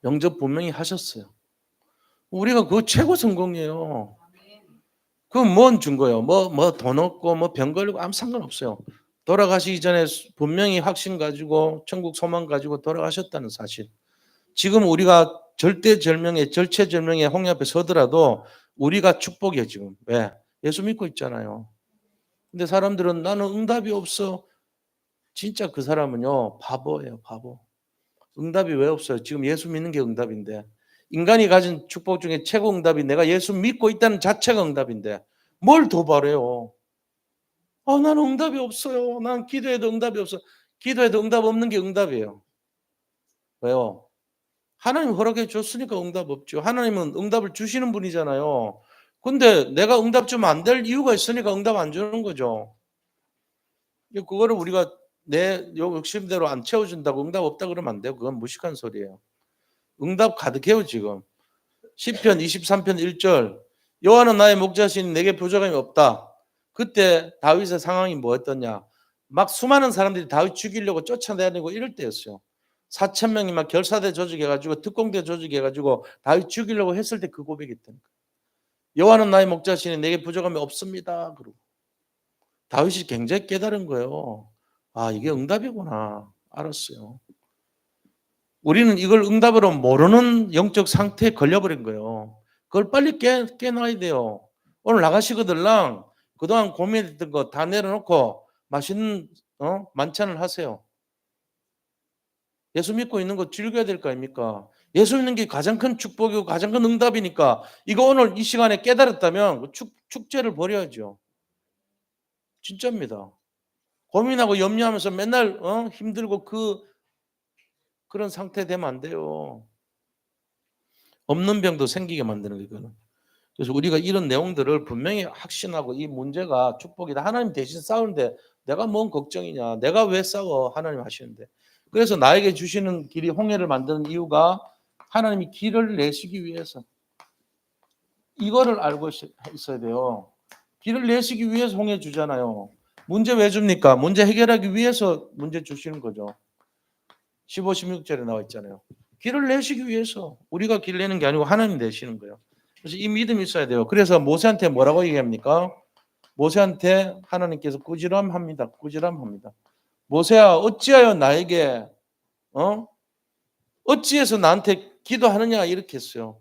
Speaker 1: 영접 분명히 하셨어요. 우리가 그거 최고 성공이에요. 그건 뭔 증거예요? 돈 없고 병 걸리고 아무 상관없어요. 돌아가시기 전에 분명히 확신 가지고 천국 소망 가지고 돌아가셨다는 사실. 지금 우리가 절체절명의 홍해 앞에 서더라도 우리가 축복이에요 지금. 왜? 예수 믿고 있잖아요. 근데 사람들은 나는 응답이 없어. 진짜 그 사람은요 바보예요 바보. 응답이 왜 없어요? 지금 예수 믿는 게 응답인데. 인간이 가진 축복 중에 최고 응답이 내가 예수 믿고 있다는 자체가 응답인데 뭘 더 바래요? 나는 응답이 없어요. 난 기도해도 응답이 없어. 기도해도 응답 없는 게 응답이에요. 왜요? 하나님 허락해 줬으니까 응답 없죠. 하나님은 응답을 주시는 분이잖아요. 근데 내가 응답 주면 안 될 이유가 있으니까 응답 안 주는 거죠. 그거를 우리가 내 욕심대로 안 채워준다고 응답 없다 그러면 안 돼요. 그건 무식한 소리예요. 응답 가득해요 지금. 시편 23편 1절 여호와는 나의 목자시니 내게 부족함이 없다. 그때 다윗의 상황이 뭐였더냐. 막 수많은 사람들이 다윗 죽이려고 쫓아다니고 이럴 때였어요. 4천 명이 막 결사대 조직해가지고 특공대 조직해가지고 다윗 죽이려고 했을 때 그 고백했다니까. 여호와는 나의 목자시니 내게 부족함이 없습니다. 그러고 다윗이 굉장히 깨달은 거예요. 아 이게 응답이구나 알았어요. 우리는 이걸 응답으로 모르는 영적 상태에 걸려버린 거예요. 그걸 빨리 깨놔야 돼요. 오늘 나가시거들랑 그동안 고민했던 거 다 내려놓고 맛있는 만찬을 하세요. 예수 믿고 있는 거 즐겨야 될 거 아닙니까? 예수 믿는 게 가장 큰 축복이고 가장 큰 응답이니까 이거 오늘 이 시간에 깨달았다면 축제를 벌여야죠. 진짜입니다. 고민하고 염려하면서 맨날 힘들고 그런 상태 되면 안 돼요. 없는 병도 생기게 만드는 거예요. 이거는. 그래서 우리가 이런 내용들을 분명히 확신하고 이 문제가 축복이다. 하나님 대신 싸우는데 내가 뭔 걱정이냐. 내가 왜 싸워. 하나님 하시는데. 그래서 나에게 주시는 길이 홍해를 만드는 이유가 하나님이 길을 내시기 위해서. 이거를 알고 있어야 돼요. 길을 내시기 위해서 홍해 주잖아요. 문제 왜 줍니까? 문제 해결하기 위해서 문제 주시는 거죠. 15, 16절에 나와 있잖아요. 길을 내시기 위해서. 우리가 길 내는 게 아니고 하나님 내시는 거예요. 그래서 이 믿음이 있어야 돼요. 그래서 모세한테 뭐라고 얘기합니까? 모세한테 하나님께서 꾸지람합니다. 꾸지람합니다. 모세야 어찌하여 나에게 어찌해서 나한테 기도하느냐 이렇게 했어요.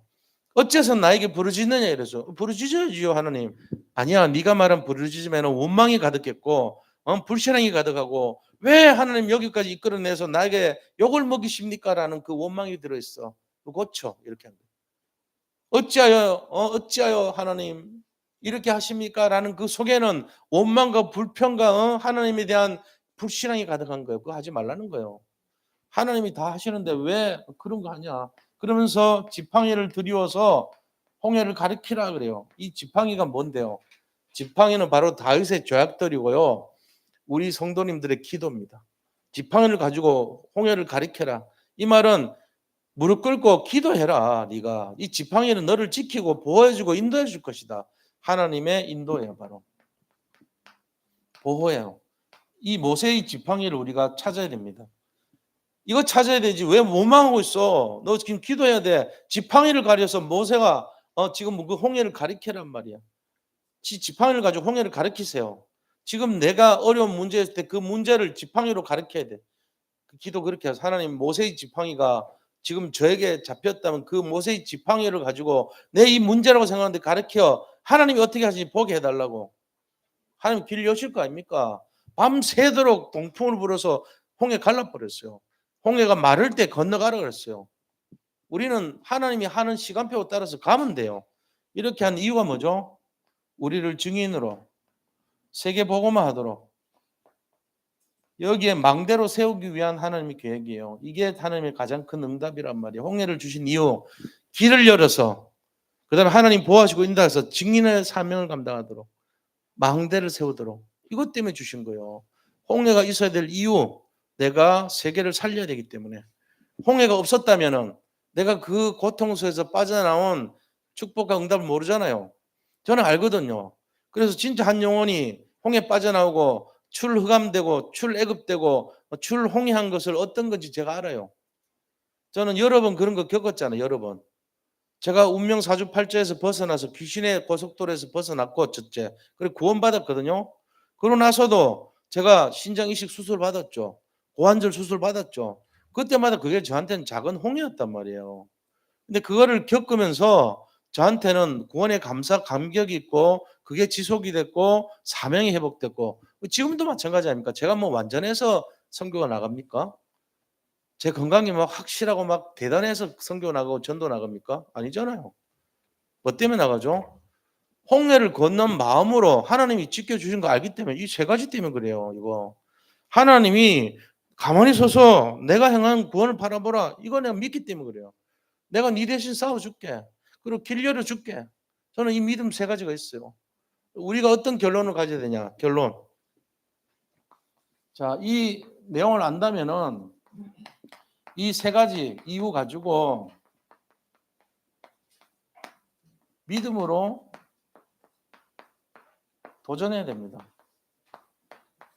Speaker 1: 어째서 나에게 부르짖느냐 이래서 부르짖어야지요 하나님. 아니야 네가 말한 부르짖으면 원망이 가득했고 불신앙이 가득하고 왜 하나님 여기까지 이끌어내서 나에게 욕을 먹이십니까? 라는 그 원망이 들어있어. 고쳐 이렇게 합니다. 어찌하여 하나님 이렇게 하십니까? 라는 그 속에는 원망과 불평과 하나님에 대한 불신앙이 가득한 거예요. 그거 하지 말라는 거예요. 하나님이 다 하시는데 왜 그런 거 하냐. 그러면서 지팡이를 들이워서 홍해를 가리키라 그래요. 이 지팡이가 뭔데요? 지팡이는 바로 다윗의 죄악들이고요. 우리 성도님들의 기도입니다. 지팡이를 가지고 홍해를 가리켜라. 이 말은 무릎 꿇고 기도해라. 네가 이 지팡이는 너를 지키고 보호해주고 인도해 줄 것이다. 하나님의 인도예요. 바로 보호예요. 이 모세의 지팡이를 우리가 찾아야 됩니다. 이거 찾아야 되지. 왜 원망하고 있어? 너 지금 기도해야 돼. 지팡이를 가려서 모세가 지금 그 홍해를 가리켜란 말이야. 지팡이를 가지고 홍해를 가리키세요. 지금 내가 어려운 문제였을 때 그 문제를 지팡이로 가리켜야 돼. 그 기도 그렇게 해서 하나님 모세의 지팡이가 지금 저에게 잡혔다면 그 모세의 지팡이를 가지고 내 이 문제라고 생각하는데 가르쳐 하나님이 어떻게 하시는지 보게 해달라고. 하나님 길 여실 거 아닙니까? 밤새도록 동풍을 불어서 홍해 갈라버렸어요. 홍해가 마를 때 건너가라 그랬어요. 우리는 하나님이 하는 시간표에 따라서 가면 돼요. 이렇게 한 이유가 뭐죠? 우리를 증인으로 세계복음화 하도록 여기에 망대로 세우기 위한 하나님의 계획이에요. 이게 하나님의 가장 큰 응답이란 말이에요. 홍해를 주신 이유 길을 열어서 그다음에 하나님 보호하시고 인도해서 증인의 사명을 감당하도록 망대를 세우도록 이것 때문에 주신 거예요. 홍해가 있어야 될 이유 내가 세계를 살려야 되기 때문에 홍해가 없었다면은 내가 그 고통에서 빠져나온 축복과 응답을 모르잖아요. 저는 알거든요. 그래서 진짜 한 영혼이 홍해 빠져나오고 출흑암되고 출애굽되고 출홍해한 것을 어떤 건지 제가 알아요. 저는 여러 번 그런 거 겪었잖아요. 여러 번. 제가 운명 사주팔자에서 벗어나서 귀신의 고속도로에서 벗어났고 첫째, 그리고 구원받았거든요. 그러고 나서도 제가 신장 이식 수술 받았죠. 고관절 수술 받았죠. 그때마다 그게 저한테는 작은 홍이었단 말이에요. 근데 그거를 겪으면서 저한테는 구원의 감사 감격이 있고 그게 지속이 됐고 사명이 회복됐고 지금도 마찬가지 아닙니까? 제가 뭐 완전해서 선교가 나갑니까? 제 건강이 막 확실하고 막 대단해서 선교 나가고 전도 나갑니까? 아니잖아요. 뭐 때문에 나가죠? 홍해를 건넌 마음으로 하나님이 지켜주신 거 알기 때문에 이 세 가지 때문에 그래요. 이거 하나님이 가만히 서서 내가 행한 구원을 바라보라. 이거 내가 믿기 때문에 그래요. 내가 네 대신 싸워줄게. 그리고 길 열어줄게. 저는 이 믿음 세 가지가 있어요. 우리가 어떤 결론을 가져야 되냐? 결론. 자, 이 내용을 안다면은 이 세 가지 이유 가지고 믿음으로 도전해야 됩니다.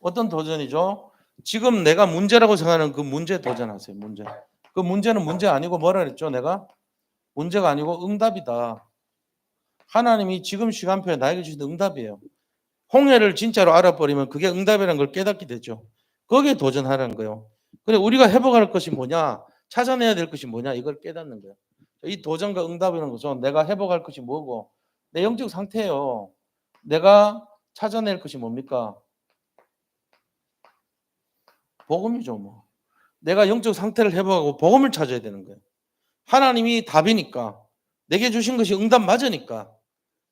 Speaker 1: 어떤 도전이죠? 지금 내가 문제라고 생각하는 그 문제에 도전하세요. 문제. 그 문제는 문제 아니고 뭐라 그랬죠? 내가 문제가 아니고 응답이다. 하나님이 지금 시간표에 나에게 주신 응답이에요. 홍해를 진짜로 알아버리면 그게 응답이라는 걸 깨닫게 되죠. 거기에 도전하라는 거예요. 그래 우리가 회복할 것이 뭐냐? 찾아내야 될 것이 뭐냐? 이걸 깨닫는 거예요. 이 도전과 응답이라는 거죠. 내가 회복할 것이 뭐고 내 영적 상태예요. 내가 찾아낼 것이 뭡니까? 복음이죠, 뭐. 내가 영적 상태를 회복하고 복음을 찾아야 되는 거예요. 하나님이 답이니까. 내게 주신 것이 응답 맞으니까.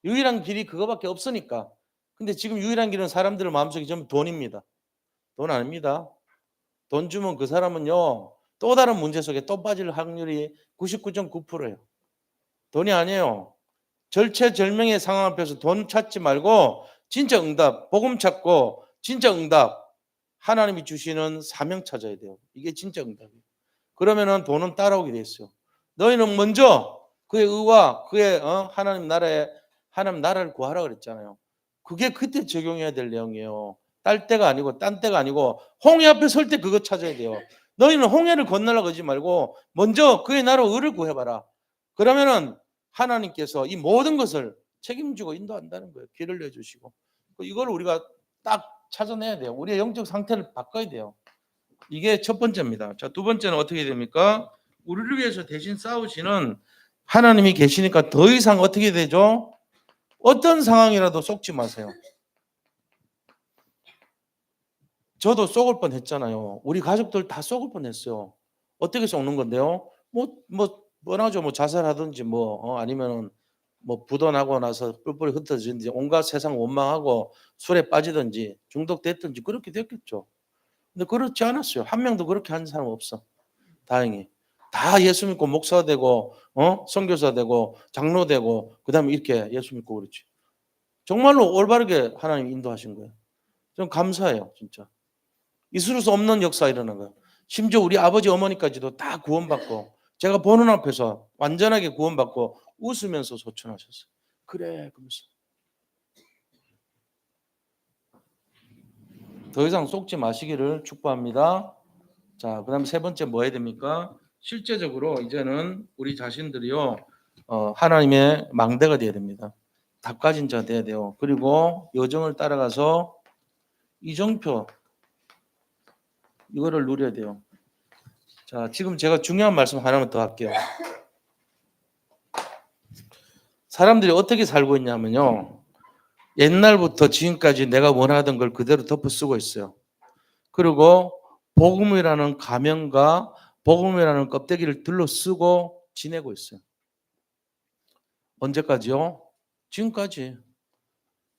Speaker 1: 유일한 길이 그거밖에 없으니까. 근데 지금 유일한 길은 사람들 마음속에 전부 돈입니다. 돈 아닙니다. 돈 주면 그 사람은요. 또 다른 문제 속에 또 빠질 확률이 99.9%예요. 돈이 아니에요. 절체절명의 상황 앞에서 돈 찾지 말고 진짜 응답, 복음 찾고 진짜 응답, 하나님이 주시는 사명 찾아야 돼요. 이게 진짜 응답이에요. 그러면은 돈은 따라오게 돼 있어요. 너희는 먼저 그의 의와 그의 하나님 나라를 구하라 그랬잖아요. 그게 그때 적용해야 될 내용이에요. 딸 때가 아니고 딴 때가 아니고 홍해 앞에 설 때 그거 찾아야 돼요. 너희는 홍해를 건너려고 하지 말고 먼저 그의 나라 의를 구해봐라. 그러면은 하나님께서 이 모든 것을 책임지고 인도한다는 거예요. 길을 내주시고. 이걸 우리가 딱 찾아내야 돼요. 우리의 영적 상태를 바꿔야 돼요. 이게 첫 번째입니다. 자, 두 번째는 어떻게 됩니까? 우리를 위해서 대신 싸우시는 하나님이 계시니까 더 이상 어떻게 되죠? 어떤 상황이라도 속지 마세요. 저도 속을 뻔했잖아요. 우리 가족들 다 속을 뻔했어요. 어떻게 속는 건데요? 뻔하죠. 뭐 자살하든지 아니면은 뭐 부도나고 나서 뿔뿔이 흩어지든지 온갖 세상 원망하고 술에 빠지든지 중독됐든지 그렇게 됐겠죠. 근데 그렇지 않았어요. 한 명도 그렇게 한 사람 없어. 다행히. 다 예수 믿고 목사 되고 선교사 되고 장로 되고 그다음에 이렇게 예수 믿고 그렇지. 정말로 올바르게 하나님 인도하신 거예요. 좀 감사해요, 진짜. 있을 수 없는 역사 일어난 거예요. 심지어 우리 아버지 어머니까지도 다 구원받고 제가 보는 앞에서 완전하게 구원받고 웃으면서 소천하셨어요. 그래 그러면서. 더 이상 속지 마시기를 축복합니다. 자, 그다음에 세 번째 뭐 해야 됩니까? 실제적으로 이제는 우리 자신들이요 하나님의 망대가 돼야 됩니다. 닭가진 자 돼야 돼요. 그리고 여정을 따라가서 이정표 이거를 누려야 돼요. 자, 지금 제가 중요한 말씀 하나만 더 할게요. 사람들이 어떻게 살고 있냐면요. 옛날부터 지금까지 내가 원하던 걸 그대로 덮어 쓰고 있어요. 그리고 복음이라는 가면과 복음이라는 껍데기를 둘러쓰고 지내고 있어요. 언제까지요? 지금까지.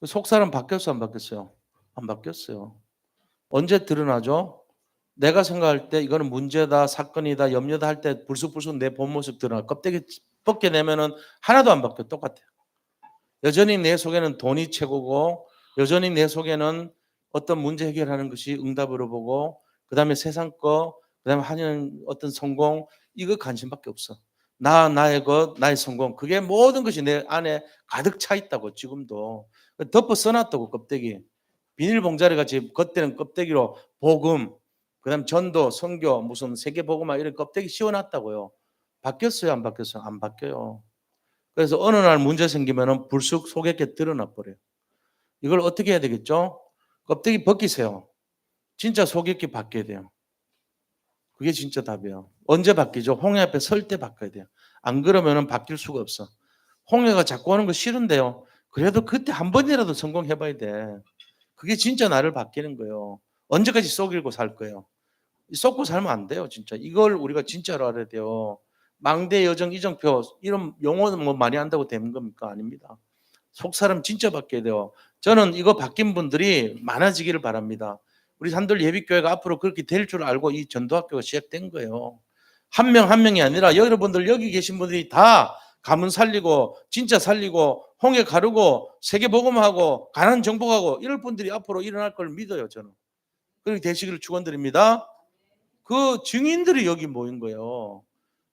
Speaker 1: 속사람 바뀌었어 안 바뀌었어요? 안 바뀌었어요. 언제 드러나죠? 내가 생각할 때 이거는 문제다, 사건이다, 염려다 할 때 불쑥불쑥 내 본 모습 드러나. 껍데기 벗겨내면은 하나도 안 바뀌어. 똑같아요. 여전히 내 속에는 돈이 최고고 여전히 내 속에는 어떤 문제 해결하는 것이 응답으로 보고 그다음에 세상 거 그다음에 하는 어떤 성공 이거 관심밖에 없어. 나의 것, 나의 성공 그게 모든 것이 내 안에 가득 차 있다고 지금도 덮어 써놨다고 껍데기 비닐봉자리 같이 겉에는 껍데기로 복음, 그다음 전도, 선교, 무슨 세계복음화 이런 껍데기 씌워놨다고요. 바뀌었어요, 안 바뀌었어요? 안 바뀌어요. 그래서 어느 날 문제 생기면은 불쑥 속에 게 드러나 버려요. 이걸 어떻게 해야 되겠죠? 껍데기 벗기세요. 진짜 속에 게 바뀌어야 돼요. 그게 진짜 답이에요. 언제 바뀌죠? 홍해 앞에 설 때 바뀌어야 돼요. 안 그러면은 바뀔 수가 없어. 홍해가 자꾸 하는 거 싫은데요. 그래도 그때 한 번이라도 성공해봐야 돼. 그게 진짜 나를 바뀌는 거예요. 언제까지 속이고 살 거예요? 썩고 살면 안 돼요, 진짜. 이걸 우리가 진짜로 알아야 돼요. 망대, 여정, 이정표 이런 용어는 뭐 많이 한다고 되는 겁니까? 아닙니다. 속 사람 진짜 바뀌어야 돼요. 저는 이거 바뀐 분들이 많아지기를 바랍니다. 우리 산돌 예비교회가 앞으로 그렇게 될 줄 알고 이 전도학교가 시작된 거예요. 한 명 한 명이 아니라 여러분들 여기 계신 분들이 다 가문 살리고 진짜 살리고 홍해 가르고 세계 복음하고 가난 정복하고 이럴 분들이 앞으로 일어날 걸 믿어요, 저는. 그렇게 되시기를 축원드립니다. 그 증인들이 여기 모인 거예요.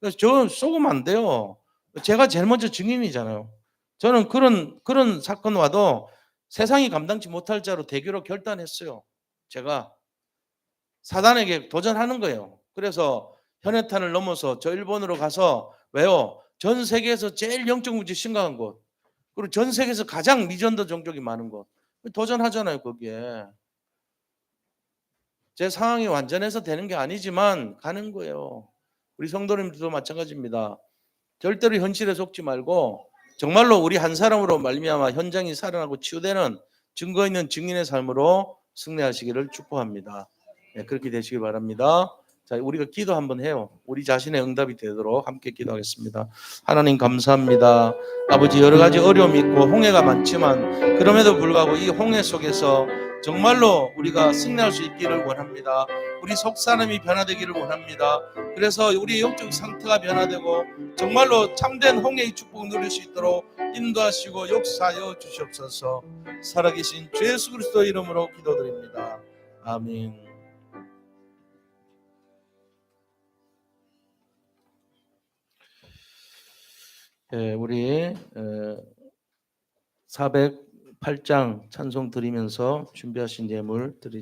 Speaker 1: 그래서 저 쏘으면 안 돼요. 제가 제일 먼저 증인이잖아요. 저는 그런 사건 와도 세상이 감당치 못할 자로 대교로 결단했어요. 제가 사단에게 도전하는 거예요. 그래서 현해탄을 넘어서 저 일본으로 가서 왜요? 전 세계에서 제일 영적 문제 심각한 곳, 그리고 전 세계에서 가장 미전도 종족이 많은 곳 도전하잖아요. 거기에 제 상황이 완전해서 되는 게 아니지만 가는 거예요. 우리 성도님들도 마찬가지입니다. 절대로 현실에 속지 말고 정말로 우리 한 사람으로 말미암아 현장이 살아나고 치유되는 증거 있는 증인의 삶으로 승리하시기를 축복합니다. 네, 그렇게 되시기 바랍니다. 자, 우리가 기도 한번 해요. 우리 자신의 응답이 되도록 함께 기도하겠습니다. 하나님 감사합니다. 아버지, 여러 가지 어려움이 있고 홍해가 많지만 그럼에도 불구하고 이 홍해 속에서 정말로 우리가 승리할 수 있기를 원합니다. 우리 속 사람이 변화되기를 원합니다. 그래서 우리의 영적 상태가 변화되고 정말로 참된 홍해의 축복을 누릴 수 있도록 인도하시고 역사하여 주시옵소서. 살아계신 주 예수 그리스도 이름으로 기도드립니다. 아멘. 예, 우리 408장 찬송 드리면서 준비하신 예물 드리